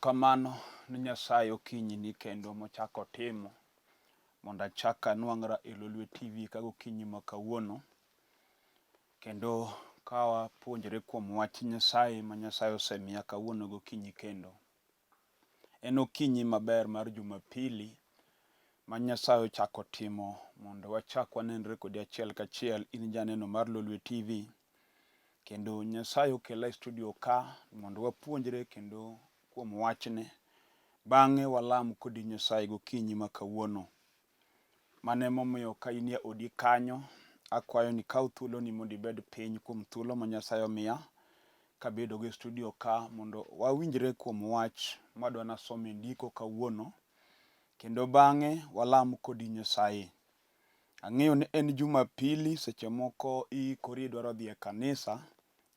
Erokamano ni Nyasaye okinyi ni kendo mochako timo mondo achak anwang'ra e Lolwe TV ka gokinyi ma kawuono, kendo ka wapuonjore kuom wach Nyasaye ma Nyasaye osemiya kawuono gokinyi kendo. En okinyi maber mar Jumapili ma Nyasaye ochako timo mondo wachak wanenre kodi achiel kachiel, in janeno mar Lolwe TV, kendo Nyasaye okela e studio ka mondo wapuonjre kendo kuom wachne. Bang'e walam kodi Nyasaye gokinyi ma kawuono. Mane momiyo ka in e odi kanyo, akwayo ni kaw thuoloni mondo ibed piny kuom thuolo ma Nyasaye omiya kabedo go e studio ka mondo wawinjre kuom wach madwa nasom e ndiko kawuono, kendo bang'e walam kodi Nyasaye. Ang'eyo ni en Jumapili, seche moko iikori idwaro dhi e kanisa,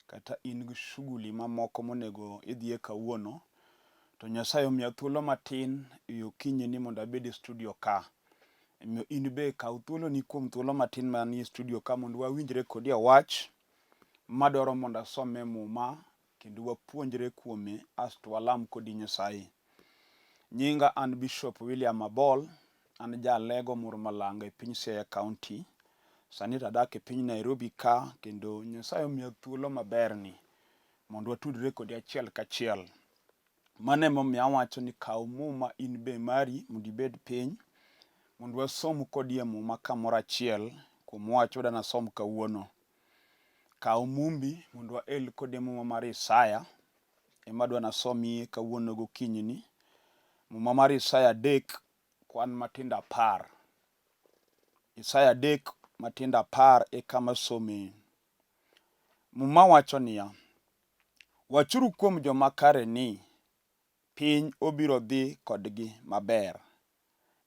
kata in gi shughuli mamoko monego idhiye kawuono, to Nyasaye omiya thuolo matin e okinyini mondo abed e studio ka. Omiyo in be kaw thuoloni kuom thuolo matin manie studio ka mondo wawinjre kodi e wach madwaro mondo asome muma kendo wapuonjre kuome asto walam kodi Nyasaye. Nyinga an Bishop William Abol, an jalego Murmalanga e piny Siaya County. Sani tadak e piny Nairobi ka, kendo Nyasaye omiya thuolo maberni mondo watudre kodi achiel kachiel. Mano emomiyo awacho ni kaw muma in be mari mondo ibed piny mondo wasom kodi e muma kamoro achiel kuom wach wadwa nasom kawuono. Kaw mumbi mondo wael kodi muma mar Isaya ema adwa nasomie kawuono gokinyini. Muma mar Isaya 3 kwan matindo 10. Isaya 3 matindo 10 e kama some. Muma wacho niya: wachuru kuom joma kare ni piny obiro dhi kodgi maber,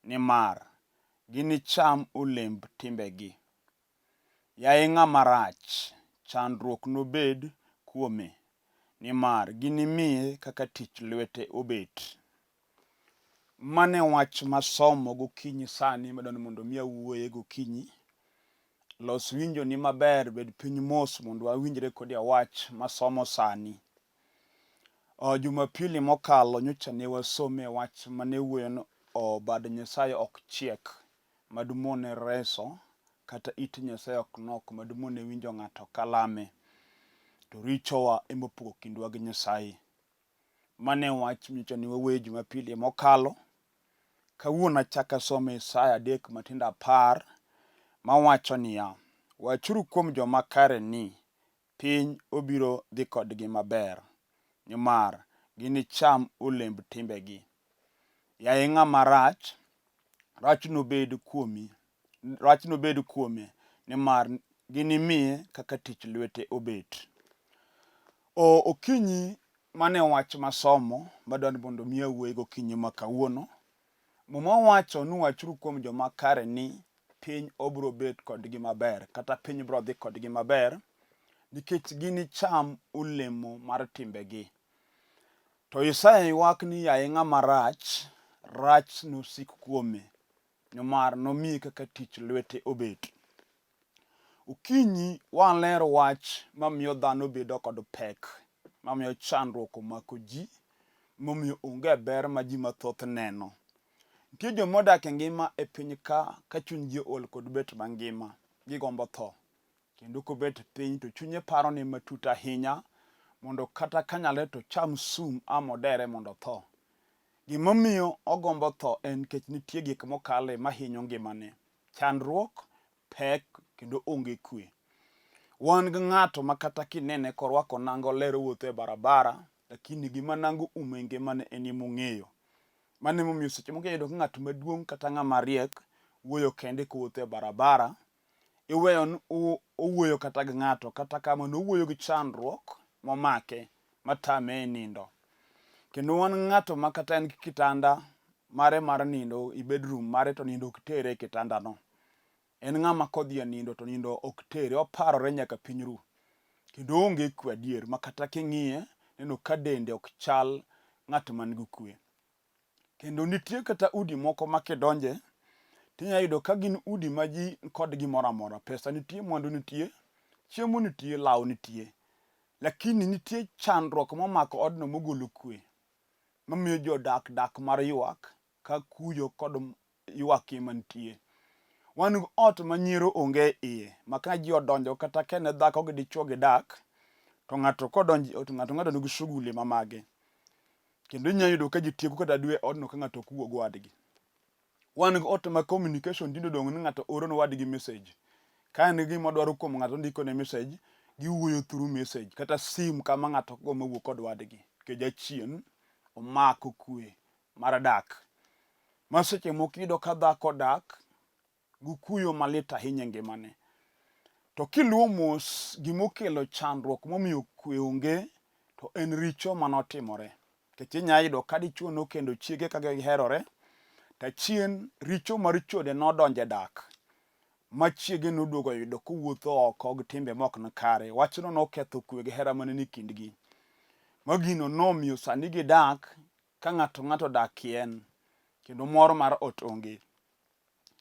nimar ginicham olemb timbegi. Yaye ng'ama rach, chandruok nobed kuome, nimar ginimiye kaka tich lwete obet. Mane wach masomo gokinyi sani madwani mondo mi awuoye gokinyi. Los winjoni maber, bed piny mos mondo wawinjre kodi wach masomo sani. Jumapili mokalo nyocha ne wasome wach mane wuoyo ni bad Nyasaye ok chiek madumone reso, kata it Nyasaye ok nok madumone winjo ng'ato kalame, to richowa emopogo kindwa gi Nyasaye. Mane wach nyocha ne wawuoye Jumapili mokalo. Kawuono achaka some Isaya 3 matindo 10 mawacho niya: wachuru kuom joma kare ni piny obiro dhi kodgi maber, nimar ginicham olemb timbegi. Yaye ng'ama rach, rach nobed kuome, nimar ginimiye kaka tich lwete obet. Okinyi mane wach masomo madwani mondo mi awuoye gokinyi ma kawuono. Muma wacho ni wachuru kuom joma kare ni piny obiro bet kodgi maber, kata piny biro dhi kodgi maber, nikech ginicham olemo mar timbegi. To Isaya ywak ni yaye ng'ama rach, rach nosik kuome, nimar nomiye kaka tich lwete obet. Okinyi walero wach mamiyo dhano bedo kod pek, mamiyo chandruok omako ji, mamiyo onge ber ma ji mathoth neno. Nitie joma odak e ngima e piny ka chuny ji ol kod bet mangima, gigombo tho. Kendo kobet piny to chunye paro ni matut ahinya, mondo kata kanyale to cham sum amodere mondo tho. Gimomiyo ogombo tho en nikech nitie gik mokale mahinyo ngimane, chandruok, pek, kendo onge kwe. Wan gi ng'ato makata kinene korwako nango lero wuotho e barabara, lakini gima nango umo e ngimane en emong'eyo. Mane momiyo seche moko iyudo ka ng'at maduong' kata ng'ama riek wuoyo kende kowuotho e barabara, iweyo ni owuoyo kata gi ng'ato, kata kamano owuoyo gi chandruok momake matame e nindo. Kendo wan ng'ato makata en gi kitanda mare mar nindo i bedroom mare, to nindo ok tere e kitandano. En ng'ama kodhi e nindo to nindo ok tere, oparore nyaka piny ru. Kendo onge kwe adier, makata king'iye neno ka dende ok chal ng'at man gi kwe. Kendo nitie kata udi moko makidonje, tinya yudo ka gin udi ma ji kod gimoro amora. Pesa nitie, mwandu nitie, chiemo nitie, law nitie. Lakini nitie chandruok momako odno mogolo kwe. mamiyo jodak dak mar ywak ka kuyo kod ywak mantie. Wan gi ot ma nyiero onge iye, ma ka ji odonjo kata ka ne dhako gi dichuo gidak, to ng'ato kodonjo to ng'ato nigi shughuli ma mage. Kendo inyalo yudo ka ji tieko kata dwe odno ka ng'ato ok wuo gi wadgi. Wan gi ot ma communication tinde odong' ni ng'ato oro ne wadgi message. Ka en gima odwaro kuom ng'ato ndiko ne message, giwuoyo through message kata sim kama ng'ato go mawuo kod wadgi. Nikech achien omako kwe mar dak. Ma seche moko iyudo ka dhako dak gi kuyo malit ahinya e ngimane. To kiluwo mos gimokelo chandruok momiyo kwe onge, to en richo manotimore. Nikech inyalo yudo ka dichuo nokendo chiege ka giherore, to achien richo mar chode nodonjo e dak. Ma chiege noduogo yudo kowuotho oko gi timbe mok nikare. Wachno noketho kwe gi hera mane ni kindgi. Ma gino nomiyo sani gidak ka ng'ato dak kien, kendo mor mar ot onge.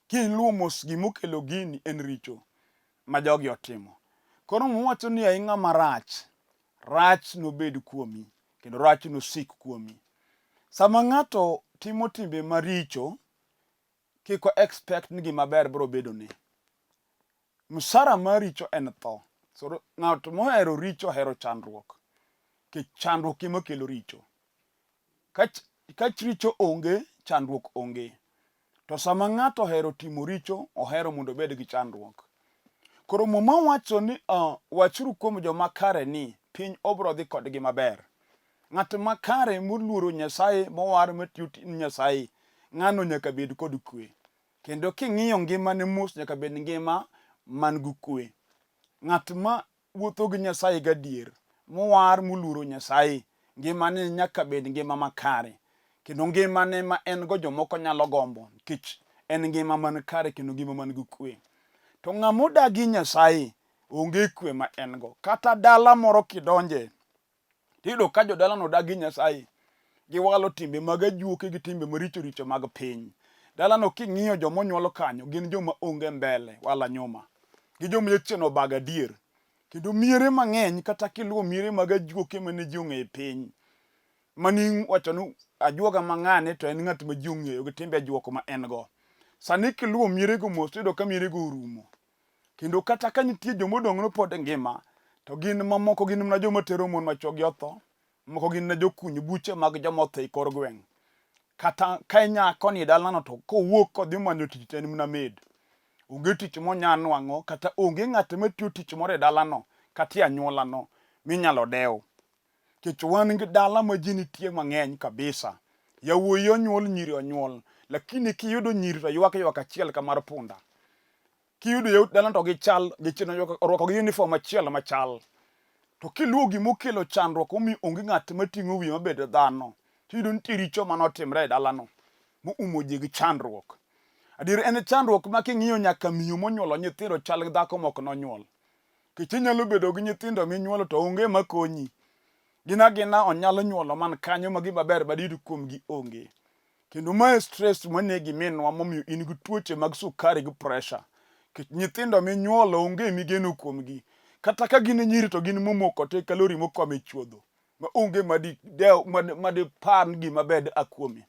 Kiluwo mos gimokelo gini en richo ma jogi otimo. Koro mwacho ni ai ng'ama rach, rach nobed kuomi, kendo rach nosik kuomi. Sama ng'ato timo timbe maricho, kik o expect ni gima ber biro bedone. Msara mar richo en tho. So ng'ato mohero richo ohero chandruok. Chandruok ema kelo richo. Ka richo onge, chandruok onge. To sama ng'ato ohero timo richo, ohero mondo obed gi chandruok. Koro muma wacho ni wachuru kuom joma kare ni piny obro dhi kodgi maber. Ng'at makare moluoro Nyasaye mowar matiyo tijni Nyasaye, ng'ano nyaka bed kod kwe. Kendo king'iyo ngimane mos nyaka bed ngima man gi kwe. Ng'at ma wuotho gi Nyasaye gadier, mowar moluoro Nyasaye, ngimane nyaka bed ngima makare. Kendo ngimane ma en go jomoko nyalo gombo, nikech en ngima man kare kendo ngima man gi kwe. To ng'ama odagi Nyasaye onge kwe ma en go. Kata dala moro kidonje, tiyudo ka jodalano odagi Nyasaye, giwalo timbe mag ajuoke gi timbe maricho richo mag piny. Dalano king'iyo jomonyuolo kanyo gin joma onge mbele wala nyuma. Gi joma yecheno obago adier. Kendo miere mang'eny kata kiluwo miere mag ajuoke mane ji ong'eyo e piny. Mani wacho ni ajuoga mang'ane to en ng'at ma ji ong'eyo gi timbe ajuok ma en go. Sani kiluwo mierego mos tiyudo ka mierego orumo. Kendo kata ka nitie jomodong' no pod ngima, to gin mamoko gin mana joma tero mon ma chogi otho, moko gin na jokuny buche mag joma otho e kor gweng'. Kata ka nyako ni dalano to kowuok kodhi manyo tich to en mana maid. Onge tich monya nwang'o, kata onge ng'at matiyo tich moro e dalano kata e anyuolano minyalo dew. Nikech wan gi dala ma ji nitie mang'eny kabisa. Yawuoyi onyuol, nyiri onyuol, lakini kiyudo nyiri to ywak achiel ka mar punda. Kiyudo yawuot dalano to gichal, gichino orwako gi uniform achiel machal. To kiluwo gimokelo chandruok omiyo onge ng'at mating'o wiye mabedo dhano, tiyudo nitie richo manotimre e dalano moumo ji gi chandruok. Adier en chandruok ma king'iyo nyaka miyo monyuolo nyithindo chal gi dhako mok nonyuol. Nikech inyalo bedo gi nyithindo minyuolo to onge makonyi. Gina onyalo nyuolo man kanyo ma gima ber badiyud kuomgi onge. Kendo mae stress manegi minwa momiyo in gi tuoche mag sukari gi pressure. Nikech nyithindo minyuolo onge migeno kuomgi. Kata ka gin nyiri to gin momoko te kalori mokwame chuodho. Ma onge madipar gima bed akuome.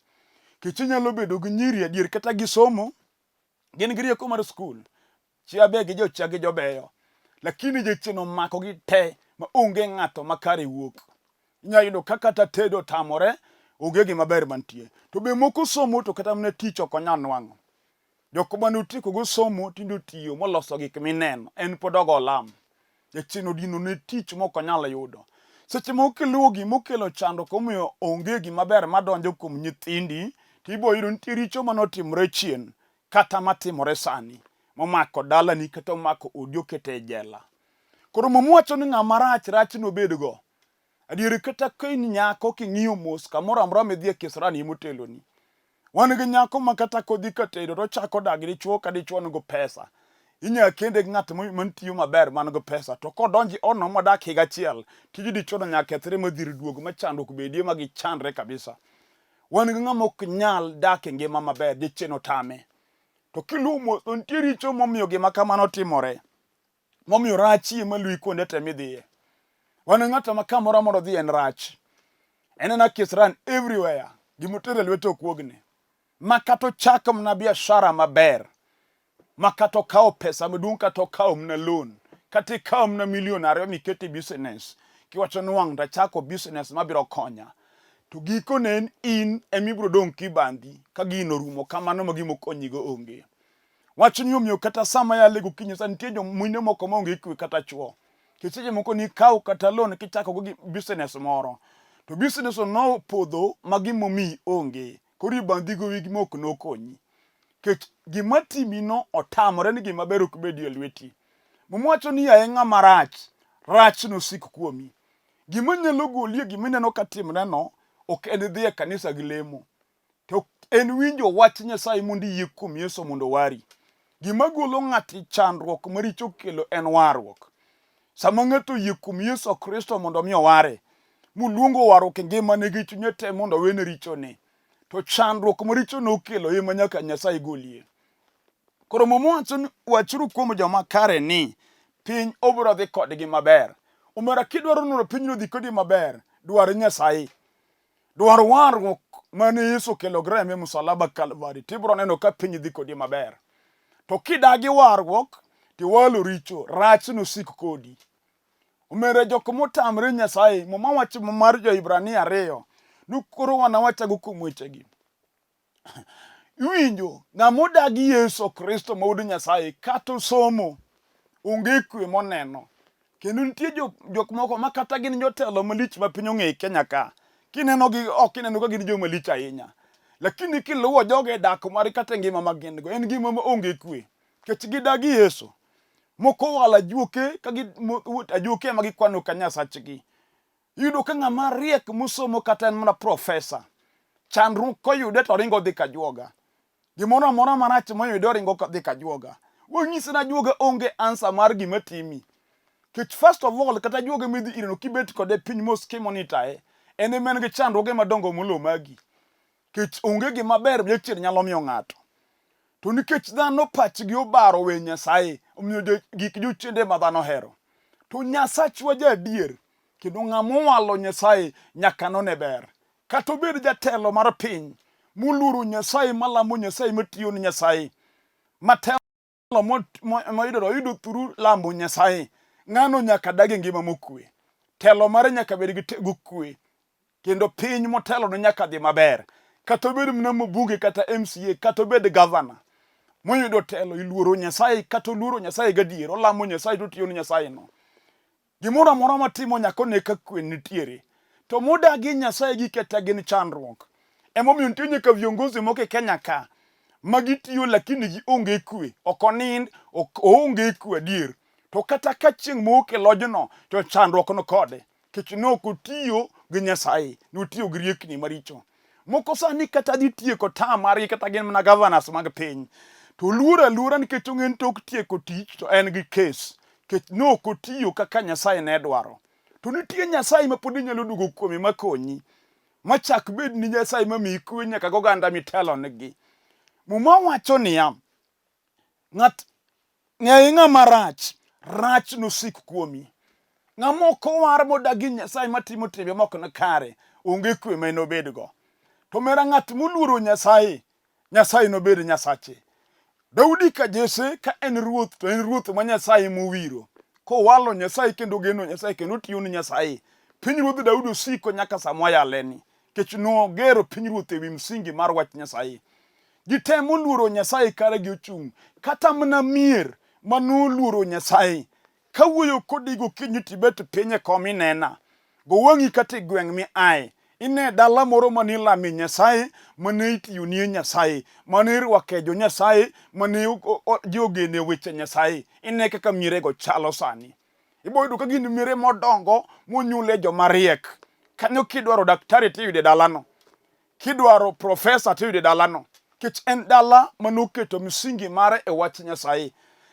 Nikech inyalo bedo gi nyiri adier kata gisomo, gin gi rieko mar skul. Chia be gi jochia gi jobeyo. Lakini jecheno omako gi te ma onge ng'ato makare wuok. Inyalo yudo ka kata tedo tamore, onge gima ber mantie. To be moko somo to kata mana tich ok onyal nwang'o. Jok mane otieko go somo tindo tiyo moloso gik mineno, en pod ogo lam. Jachien dino ne tich mok onyal yudo. Seche moko kiluwo gimokelo chandruok omiyo onge gima ber madonjo kuom nyithindi, tibo yudo nitie richo manotimore chien kata matimore sani, momako dalani kata omako odi okete e jela. Koro mwacho ni ng'ama rach nobed go. Adier kata kain nyako king'iyo mos kamoro amora midhi e kisrani moteloni. Wan gi nyako ma kata kodhi katedo to chako dagi dichuo ka dichuo nigo pesa. Inya kende ng'at mantiyo maber man go pesa, to kodonji ono modak higa achiel, tiji dichuo no nyaka kethre modhir duog ma chandruok bedie ma gichandre kabisa. Wan gi ng'ama ok nyal dak e ngima maber, dichien otame. To kiluwo mos nitie richo momiyo gima kamano timore. Momiyo rach ema luwi kuonde te midhiye. Wan ng'ato ma kamoro amora odhi en rach. enena kisran everywhere gimotere lweto kuogne makato chako mna biashara maber makato kao pesa maduong' kato kao mna loan kati kao mna milion ariyo mikete business kiwacho nuang da chako business mabiro konya to giko nen in emibro dong kibandi ka gino rumo kamano magimo konyigo onge wacho nyomyo kata sama ya lego kinyo san tiejo mwine moko monge ikwe kata chuo kiseche moko ni kao kata loan kichako go business moro to business no podho magimo mi onge kori bandigo wigi moko no konyi kech gimatimi no otamore ni gima bero kubedi elweti mumwacho ni aenga marach rach no sik kuomi gimanyalo golie gimineno katimre no ok en dhi e kanisa gi lemo to en winjo wach Nyasaye mondo yie kuom Yesu mondo wari gima golo ng'ati chandruok maricho kelo en warruok sama ng'ato yie kuom Yesu Kristo mondo mi ware muluongo warruok e ngimane gi chunye te mondo wene richone to chandruok maricho no kelo ema nyaka Nyasaye golie koro momwacho wachuru kuom joma kare ni piny obro dhi kodgi maber umera kidwaro nono piny no dhi kodi maber dwar Nyasaye dwar warruok mane Yesu kelo greme Msalaba Kalvari tibro neno ka piny dhi kodi maber to kidagi warruok tiwalo richo rach no sik kodi umera jok motamre Nyasaye momawacho mar Jo-Ibrania 2 nukoro wanawachago kuom wechegi iwinjo ng'amodagi Yesu Kristo ma wuod Nyasaye kato somo onge kwe moneno kendo nitie jok moko makata gin jotelo malich ma piny ong'e Kenya ka kineno gi ok ineno ka gin joma lich ahinya lakini kiluwo joge dak mar kata ngima magin go en ngima ma onge kwe kech gidagi Yesu moko wala juoke ka ajuoke ma gikwano ka Nyasachgi yudo ka ng'ama riek musomo kata en mana profesa chandruok koyude to ringo dhi ka juoga gimoro amora marach moyude ringo dhi ka juoga wanyisi na juoga onge answer mar gima timi kech first of all kata juoga midhi ireno kibet kode piny mos kimonitae en men gi chandruoge madongo mulo magi kech onge gima ber jachier nyalo miyo ng'ato to nikech dhano pachgi obaro we Nyasaye omiyo gik jochiende ma dhano hero to Nyasachwa jadier kendo ng'amo walo Nyasaye nyaka none ber kata obed jatelo mar piny muluoro Nyasaye malamo Nyasaye matiyo ni Nyasaye matelo moyudo thuru lamo Nyasaye ng'ano nyaka dagi ngima mokwe telo mare nyaka bed gi tego kwe kendo piny motelo no nyaka dhi maber kata obed mna mbunge kata MCA kata obed governor moyudo telo iluoro Nyasaye kata oluoro Nyasaye gadier olamo Nyasaye to tiyo ni Nyasaye no gimoro amora matimo nyaka ne ka kwe nitiere to modagi Nyasaye gi kata gin chandruok emomiyo nitie nyaka viongozi moko e Kenya ka magitiyo lakini gi onge kwe okonind onge kwe adier to kata ka chieng' moke lojno to chandruok no kode kech no kotiyo gi Nyasaye notiyo gi riekni maricho moko sani kata dhi tieko tamari kata gin mana governors mag piny to luora nikech ong'en tok tieko tich to en gi case kech no kotiyo kaka Nyasaye ne dwaro to nitie Nyasaye ma pod nyalo dugo kuome makonyi machak bed ni Nyasaye mamiyi kwe nyaka goganda mitelo negi muma wacho niya ng'ayi ng'ama rach no sik kuomi ng'amoko war modagi Nyasaye matimo timbe moko na kare onge kwe ma enobedgo to mera ng'at moluoro Nyasaye no bed Nyasache Daudi ka Jesse ka en ruoth to en ruoth ma Nyasaye mowiro kowalo Nyasaye kendo geno Nyasaye kendo tiyo ni Nyasaye pinyruoth Daudi osiko nyaka samoyaleni kech no gero pinyruoth ewi msingi mar wach Nyasaye gitemo luoro Nyasaye kare gi ochung' kata mna mier manoluoro Nyasaye kawuoyo kodigo kinyi tibet pinye komi nena go wangi kata gweng' mi ae ine dala moro manilame Nyasaye mane itiyo ni Nyasaye mane irwake jo Nyasaye mane jogene weche Nyasaye ine kaka mirego chalo sani iboyudo ka gin mire modongo monyule joma riek kanyo kidwaro daktari tiyude dalano kidwaro profesa tiyude dalano kech en dala manoketo msingi mare e wach Nyasaye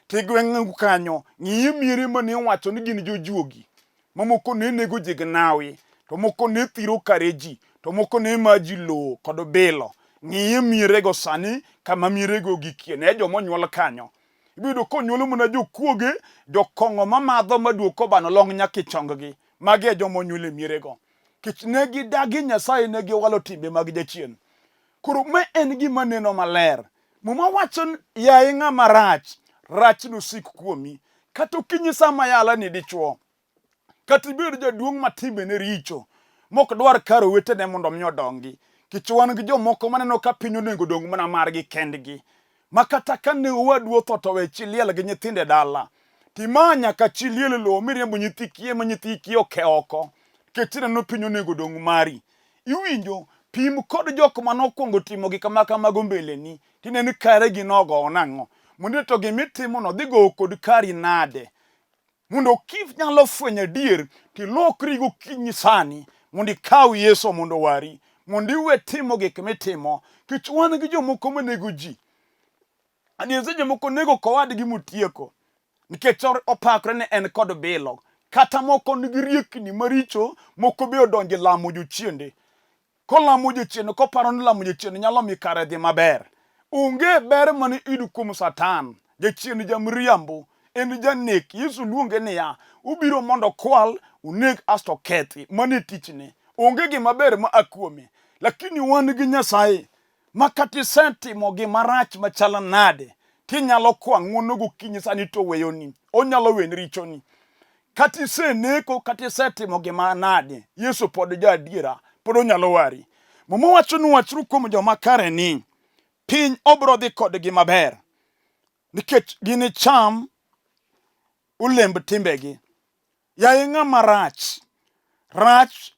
tigweng' kanyo ng'iye mire mane wacho ni gin jojuogi mamoko ne nego jignawi to moko ne thiro kareji to moko ne maji lo kod bilo ng'iye mirego sani kama mirego gikie ne jomonyuol kanyo ibido konyuolo muna jokuoge jokong'o mamadho maduoko bano long nyaki chonggi mage jomonyuole mirego kech ne gidagi Nyasaye, ne giwalo timbe mag jachien. Koro me en gima neno maler. Muma wacho yaye ng'ama rach nosik kuomi. Kata okinyi sama yala ni dichuo, kata ibed jaduong' ma timbe ne richo, mok dwar karo wetene mondo mi odongi. Kech wan gi jomoko maneno ka piny onego dong mana margi kendgi, ma kata ka ne owadu otho to we chiliel gi nyithinde dala, timanya ka chiliel lo miriambo nyithi kiye ma nyithi kiye oke oko, kech ineno piny onego dong mari. Iwinjo pim kod jok manokwongo timo gik ma kamago mbeleni, tineni kare gi nogo nang'o, mondo to gimitimo no dhi go kod kari nade. Mondo kif nyalo fwenyo adier, tilokri gokinyi sani mondo ikaw Yesu mondo wari, mondo iwe timo gik mitimo. Kech wan gi jomoko manego ji. Adier seche moko nego kowadgi motieko, nikech opakre ne en kod bilo, kata moko nigi riekni maricho, moko be odonje lamo jochiende. Kolamo jochiende, koparo ni lamo jochiende nyalo mi kare dhi maber. Onge ber mane idu kuom Satan. Jachien jamriambo, en janek. Yesu luonge niya, ubiro mondo kwal, uneg asto kethi. Mane tichne. Onge gima ber ma akuome. Lakini wan gi Nyasaye, ma kata isetimo gima rach machala nade, tinyalo kwa ng'wono gokinyi sani to weyoni. Onyalo weni richoni. Kata iseneko, kata isetimo gima nade, Yesu pod ja adiera, pod onyalo wari. Muma wacho ni wachru kuom joma kare ni, piny obro dhi kodgi maber, nikech ginicham olemb timbegi. Yaye ng'ama rach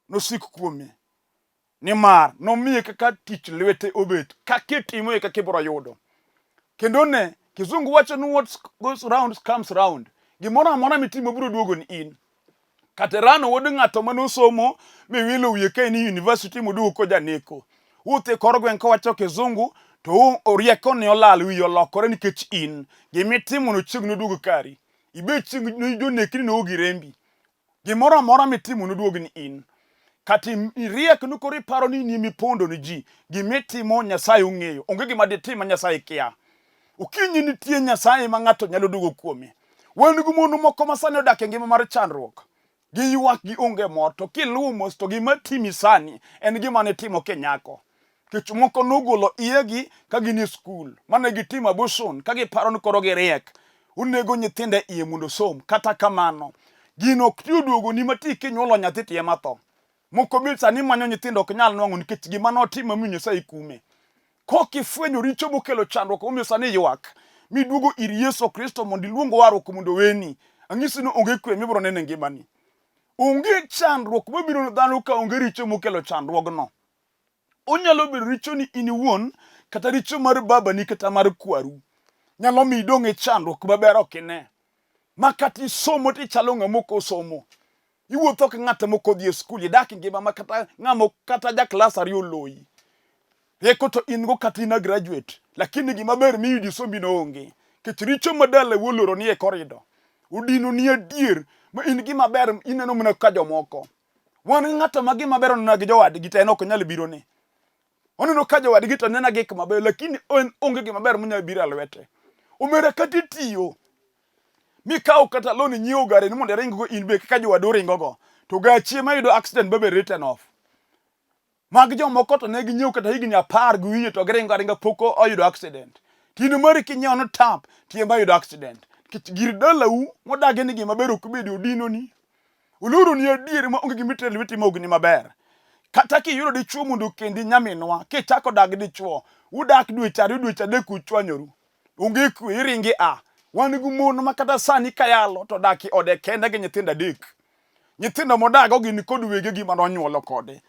nosik kuome, nimar nomiye kaka tich lwete obet, kakitimo kaka ibro yudo. Kendo ne kizungu wacho ni what goes round comes round. Gimoro amora mitimo biro duogo ni in. Katerano wuod ng'ato manosomo miwilo wiye ka ni university moduogo ko janeko. Wuothe kor gweng' kawacho kizungu, to orieko ne olal wiye olokore nikech in. Gimitimo no chiegno duogo kari. Ibe chiegno jonekni no girembi. Gimoro amora mitimo no duogo ni in. Kati iriek nukori paro ni ni mipondo ni ji. Gimitimo Nyasaye ong'eyo. Onge gima ditima Nyasaye kia. Ukinyi nitie Nyasaye ma ng'ato nyalo duogo kuome. Wan gi mon moko masani odak e ngima mar chandruok. Giywak gi onge mor, to kiluwo mos to gima timi sani en gima ne timo kenyako. Kech moko nogolo iyegi ka gin e skul, mane gitimo abortion ka giparo ni koro giriek. Unego nyithinde iye mondo som, kata kamano gino ok tiyoduogo ni mati kinyuolo nyathi tiye matho. Moko bil sani manyo nyithindo ok nyal nwang'o nikech gima notimo mi Nyasaye kume. Kokifwenyo richo mokelo chandruok omiyo sani ywak, miduogo ir Yesu Kristo mondo iluong warruok mondo weni, ang'isi ni onge kwe mibro nene e ngimani. Onge chandruok mabiro dhano ka onge richo mokelo chandruogno. Onyalo bedo richo ni in iwuon, kata richo mar babani kata mar kwaru. Nyalo mi idong' e chandruok maber ok ine. Ma kata isomo tichalo ng'ama ok osomo. Iwuotho ka ng'at moko dhi e skul, idak ngima ma kata ng'ama kata ja klas 2 oloyi. Rieko to in go kata ina graduate, lakini gima ber miyudi sombi no onge. Kech richo madala woloro ni e korido. Udino ni adier, ma in gima ber ineno mana ka jomoko. Wan ng'ato ma gima ber onena gi jowadgi to en ok nyal biro ne. Oneno ka jowadgi to nena gik maber, lakini onge gima ber munyalo biro alwete. Omera kata itiyo, mikaw kata loan nyiewo gari ni mondo iring go in be kaka jowadu ringo go, to gachi ma yudo accident be written off. Mag jomoko to ne ginyiewo kata higni 10 gi wiye to giringo aringa poko oyudo accident. Tino mari kinyiewo no tap, tiemba yudo accident. Kich gir dalau modage ni gima ber ok bedi odino ni. Uluru ni adier ma onge gima itel witimo ogni maber. Kata kiyudo dichuo mondo kendi nyaminwa, kichako dag dichuo, udak dweche 2 dweche 3 kuchwanyoru. Onge kwe iringi a. Wan gi mon ma kata sani kayalo to daki ode kende gi nyithindo 3. Nyithindo modago gin kod wegegi ma nonyuolo kode.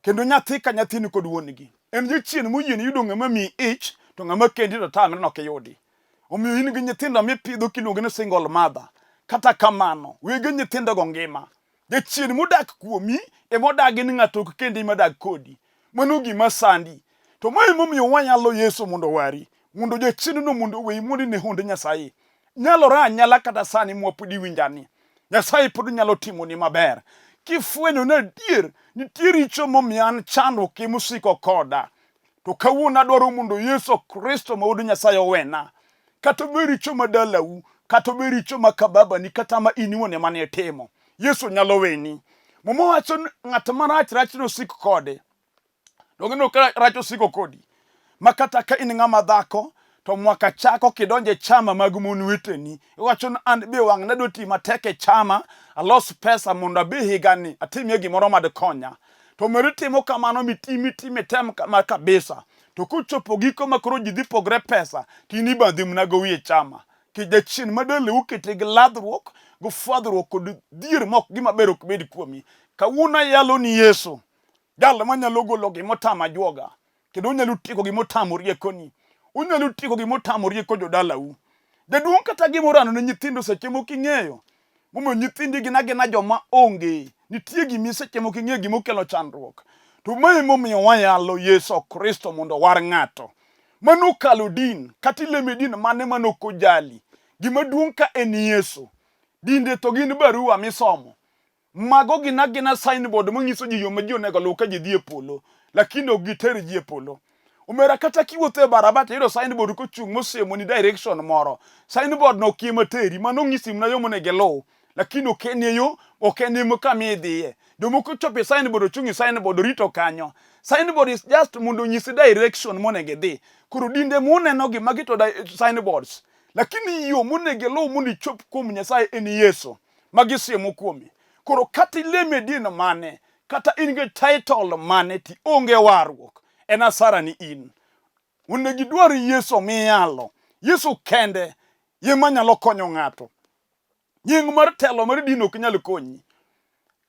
Kendo nyathi ka nyathi ni kod wuongi. En jachien moyieni yudo ng'ama mi ich, to ng'ama kendi to tamre no kiyudi. Omiyo in gi nyithindo mipidho kiluongo ni single mother. Kata kamano, wege nyithindo go ngima. Jachien modak kuomi e modagi ni ng'ato ok kendi madag kodi. Mano gima sandi. To mae momiyo wanyalo Yesu mondo wari. Mondo jachien no mondo wei mondo ne honde Nyasaye. Nyalo ra nyala kata sani mwapudi winjani. Nyasaye pod nyalo timo ni maber. Kifwenyo na dier, nitie richo momian chandruok kimusiko koda. To kawuono adwaro mondo Yesu Kristo ma wuod Nyasaye owena. Kata be richo madalau, kata be richo makababa ni kata ma iniwone mane timo. Yesu nyalo weni. Momo wacho ng'at marach rach no sik kode. Dongino ka rach osiko kodi. Makata ka in ng'ama dhako to mwaka chako kidonje chama mag mon weteni. Iwacho an be wang' na do ti mateke chama alos pesa mondo abi higani atimie gimoro mad konya. To mere timo kamano mitimi tem kabisa. To kuchopo giko makoro ji dhi pogre pesa tini bandhi mnago wiye chama. Kijachin madele ukete gi ladhruok go fwadhruok kod dhier mok gima bero kubedi kuomi. Kawuna yalo ni Yesu. Jal manyalo golo gimotama juoga. Kendo unyalo tieko gimotamo riekoni. Unyalo tieko gimotamo rieko jodalau. Jaduong' kata gimorano ne nyithindo seche moko ing'eyo. Momo nyithindi gina joma onge. Nitie gimi seche moko ing'eyo gimokelo chandruok. To mae momiyo wayalo Yesu Kristo mondo war ng'ato. Mano kalo din, kata ileme din mane manoko jali. Gima duong' ka en Yesu. Dinde to gin barua misomo. Mago gina signboard manyiso ji yo ma ji onego luw ka ji dhi e polo. Lakini ok giter ji e polo. Umera kata kiwuotho e barabara iyudo signboard kochung' mosiemo ni direction moro. Signboard no kie materi, mano ng'isi mna yo monego iluw. Lakini ok en yo, ok en kama idhiye. Jomoko chopo e signboard ochung' e signboard rito kanyo. Signboard is just mondo onyisi direction monego idhi. Koro dinde muneno gi magi to signboards. Lakini yo monego iluw mondo ichop kuom Nyasaye en Yesu. Magisiemo kuome. Koro kata ileme din mane, kata in gi title mane ti onge warruok. En asara ni in. Onego idwar Yesu miyalo. Yesu kende ye manyalo konyo ng'ato. Nying mar telo mar din ok nyal konyi.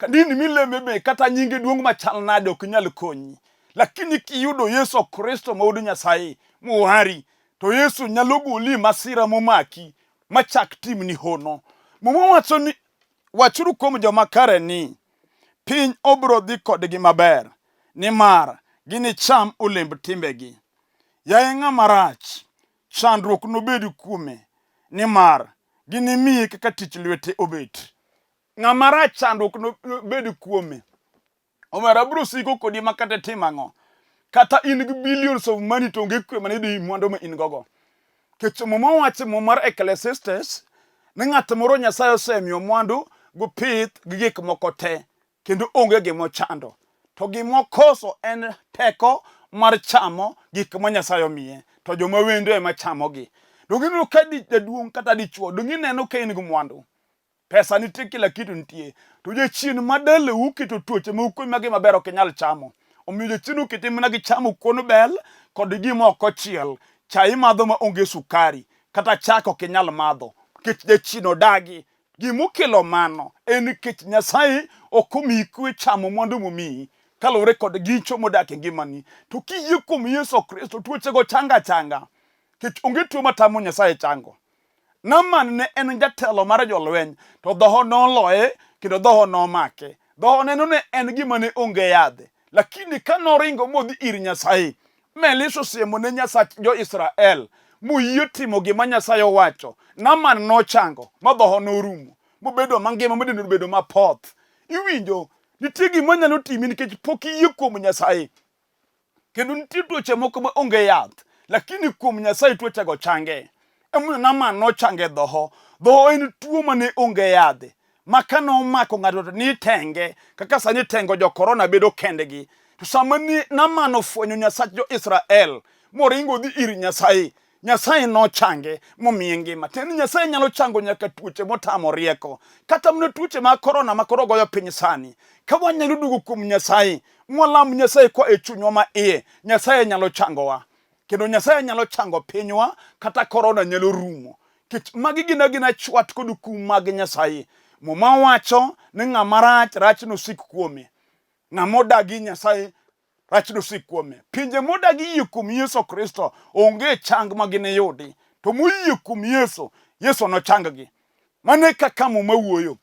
Din mileme be kata nyinge duong' machal nade ok nyal konyi. Lakini kiyudo Yesu Kristo ma od Nyasaye muhari, to Yesu nyalo goli masira momaki machak timni hono. Momo wacho ni wachuru kuom joma kare ni piny obro dhi kodgi maber, nimar ginicham olemb timbegi. Yaye ng'ama rach, chandruok nobedi kuome, nimar ginimiye kaka tich lwete obet. Ng'ama rach chandruok nobedi kuome. Omera bro siko kodi makata tim ang'o. Kata in gi billions of money to onge kwe mane di mwandu ma in gogo. Kech momo wacho mo mar Ecclesiastes ni ng'at moro Nyasaye osemiyo mwandu go pith gi gik moko te. Kendo onge gimo chando. To gimo koso en teko mar chamo gik ma Nyasaye omiye. To joma wendo ema chamogi. Dongino ka jaduong' kata dichuo, dongineno ka in gi mwandu. Pesa nitie, kila kitu nitie. To jachien madele ukito tuoche moko magi maber ok nyal chamo. Omiyo jachien ukito mana gi chamo kuon bel kod gima ok ochiel. Chai madho ma onge sukari. Kata chak ok nyal madho. Kech jachien odagi. Gimokelo mano en kech Nyasaye ok omiyi kwe chamo mwandu momiyi. Kalore kod gicho modak e ngimani. To kiyie kuom Yesu Kristo, tuoche go changa. Kech onge tuo matamo Nyasaye chango. Naman ne en jatelo mar jolweny, to dhoho noloye kendo dhoho nomake. Dhoho neno ne en gima ne onge yadhe. Lakini ka noringo modhi ir Nyasaye, Melisho siemo ne Nyasach jo-Israel, muyie timo gima Nyasaye owacho. Naman nochango, ma dhoho norumo, mobedo mangima modendo bedo mapoth. Iwinjo, nitie gima nyalo timi nikech pok iyie kuom Nyasaye. Kendo nitie tuoche moko ma onge yath, lakini kuom Nyasaye tuoche go change. Emu Naman nochange dhoho. Dhoho en tuo mane onge yadhe. Maka nomako ng'ato ni tenge, kaka sani tengo jo corona bedo kendegi. To sama ni Naman ofwenyo Nyasach jo-Israel, moringo dhi ir Nyasaye, Nyasaye nochange momiye ngima. Teni Nyasaye nyalo chango nyaka tuoche motamo rieko. Kata mne tuoche ma corona makoro goyo piny sani. Ka wanyalo duogo kuom Nyasaye, mwalam Nyasaye kwa e chunywa ma iye, Nyasaye nyalo changowa. Kendo Nyasaye nyalo chango pinywa, kata corona nyalo rumo. Kech magi gina chwat kod kum mag Nyasaye. Moma wacho ni ng'ama rach nosik kuome. Ng'ama odagi Nyasaye rach nosik kuome. Pinje modagi yie kuom Yesu Kristo onge chang ma giniyudi. To moyie kuom Yesu, Yesu nochanggi. Mane kaka muma wuoyo.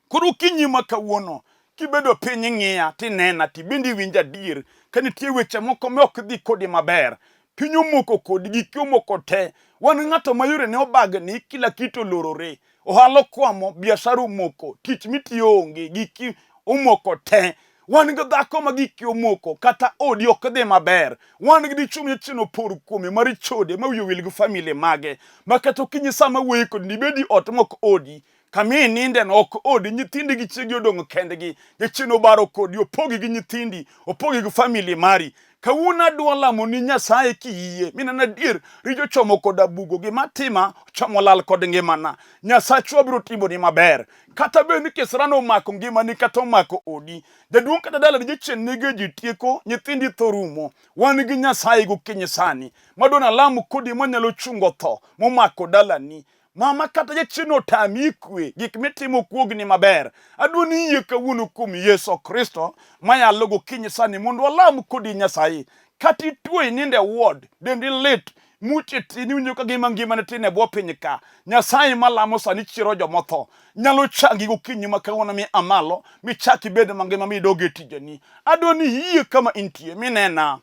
Koro kinyi ma kawuono, kibedo piny ng'iya tinena tibindi winja dir, ka nitie weche moko ma ok dhi kodi maber. Piny omoko kodi, giki omoko te. Wan ng'ato mayore ne obagni, kila kitu olorore. Ohalo kwamo, biashara omoko, tich mitiyo onge, giki omoko te. Wan gi dhako ma giki omoko, kata odi ok dhi maber. Wan gi dichuo machien opor kuome marichode, ma wiye wil gi family mage. Ma kata okinyi sama wuoyi kod nibedi ot mok odi. kami ninde no ok odi nyithindi gi chiegi odong kendgi jachien obaro kodi opogi gi nyithindi opogi gi family mari kawuono adwa lamo ni Nyasaye kiyie minana dier rijo chomo koda bugo gimatima chomo lal kod ngimana Nyasachwa biro timo ni maber kata be ni kesrano omako ngimani kata omako odi jaduong kata dala jachien nige ji tieko nyithindi thorumo wan gi Nyasaye gokinyi sani madona lamo kodi manyalo chungo tho momako dalani mama kata jachien otami kwe gik mitimo kuogni maber adwani yie kawuono kuom Yesu Kristo mayalo gokinyi sani mondo walam kodi Nyasaye kata ituo ninde ward dendi lit muche tini winjo ka ngima ne tine bwo piny ka Nyasaye malamo sani chiro jomotho nyalo changi gokinyi makawuono mi amalo mi chaki bed mangima mi doge tijeni adwani yie kama intie minena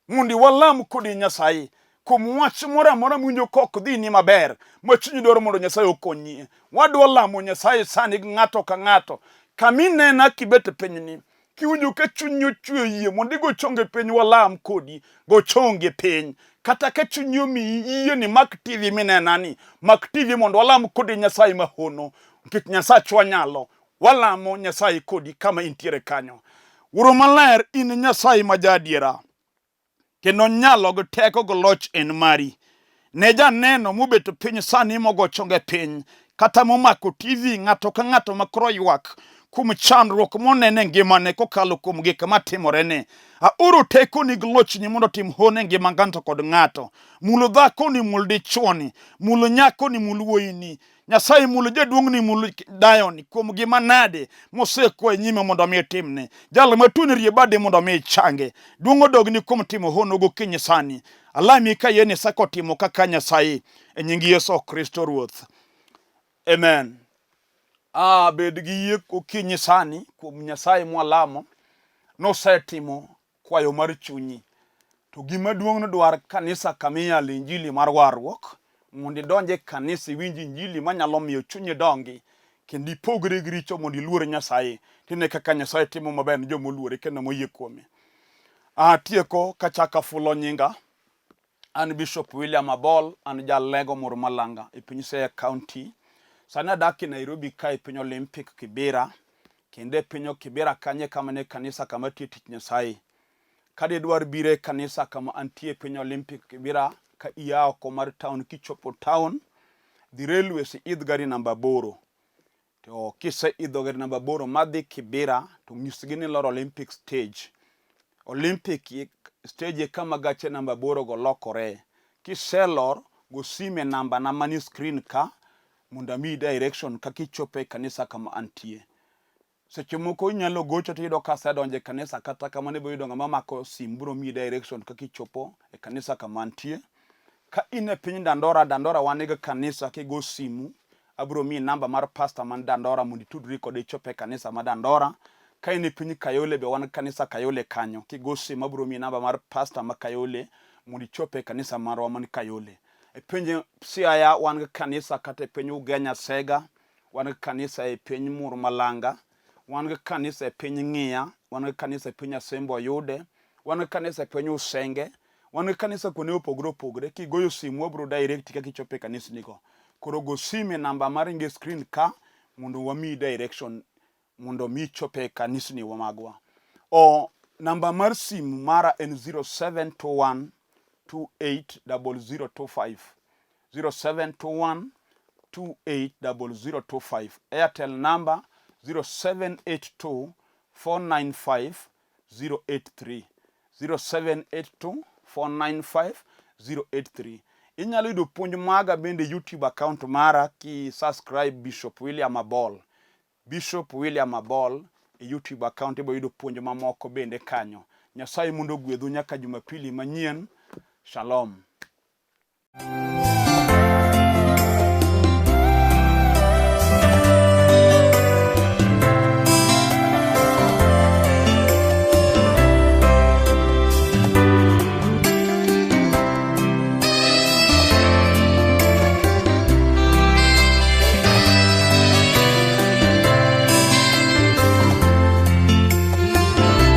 mundi walam kodi Nyasaye kuom wach moro amora mwinjo kok dhini maber machunyi dwaro mondo Nyasaye okonyi wadwa lamo Nyasaye sani gi ng'ato ka ng'ato kaminena kibet pinyni kiwinjo ka chunyi ochwe yie mondo igo chonge piny walam kodi go chonge piny kata ka chunyi omiyi yie ni mak TV minenani mak TV mondo walam kodi Nyasaye mahono nikech Nyasachwa nyalo walamo Nyasaye kodi kama intiere kanyo Wuro maler in Nyasaye ma jadiera kendo nyalo go teko go loch en mari ne janeno mubet piny sani mogo chonge piny kata momako TV ng'ato ka ng'ato makro ywak kuom chandruok monene ngimane kokalo kuom gik matimorene aoro teko ni glochni mondo tim hone ngima ng'ato kod ng'ato mulo dhako ni mul dichuoni mulo nyako ni mul wuoyini Nyasaye mulo jaduong ni mulo dayoni kuom gima nade mosekwa nyime mondo mi timne jalo matuni riebade mondo mi change duongo dogni kuom timo hono gokinyi sani alami ka yene sako timo kaka Nyasaye e nying Yesu Kristo Ruoth amen bed gi yie gokinyi sani kuom Nyasaye mwalamo nosetimo kwayo mar chunyi to gima duong' dwar kanisa kamiya injili mar warruok mondo idonje kanisa winji injili manyalo miyo chunyi dongi kendo ipogre gi richo mondo iluor Nyasaye tine kaka Nyasaye timo maber ni jomo luore kendo moyie kuome tieko kachaka fulo nyinga an Bishop William Abol an jalego mor malanga e piny Isaya County sani adak e Nairobi ka e piny Olympic Kibera kendo e piny Kibera kanye kama ne kanisa kama tie tich Nyasaye kade dwar bire kanisa kama antie piny Olympic Kibera ka iya oko mar town kichopo town the railways idh gari namba 8 to kise idho gari namba 8 madhi Kibera to nyisgi ni lor Olympic stage kama gache namba 8 go lokore kiselor go sime namba na mani screen ka mondo mi direction ka kichope kanisa kama antie seche moko inyalo gocho to yudo ka sedonje kanisa kata kama ne boyudo ngama mako simburo mi direction ka kichopo e kanisa kama antie ka ine piny Dandora wanega kanisa kigo simu abro mi namba mar pastor man Dandora mondo tudri kode chope kanisa ma Dandora ka ine piny Kayole be wan kanisa Kayole kanyo kigo simu abro mi namba mar pastor ma Kayole mondo chope kanisa marwa man Kayole e piny Siaya wan kanisa kata piny Ugenya Sega wan kanisa e piny Mur Malanga wan kanisa e piny Ng'ia wan kanisa e piny Asembo Yude wan kanisa e piny Usenge wan kanisa kone opogre kigoyo simu abro direct ka kichope kanisa niko koro go sime namba mar nge screen ka mondo wami direction mondo mi chope kanisa ni wamagwa namba mar simu mara en 0721 280025 0721 280025 Airtel number 0782 495 083 0782 495 083 Inyalo yudo puonj maga bende YouTube account mara ki subscribe Bishop William Abol e YouTube account ibo yudo puonj mamoko bende kanyo Nyasaye mondo gwedhu nyaka Jumapili manyien Shalom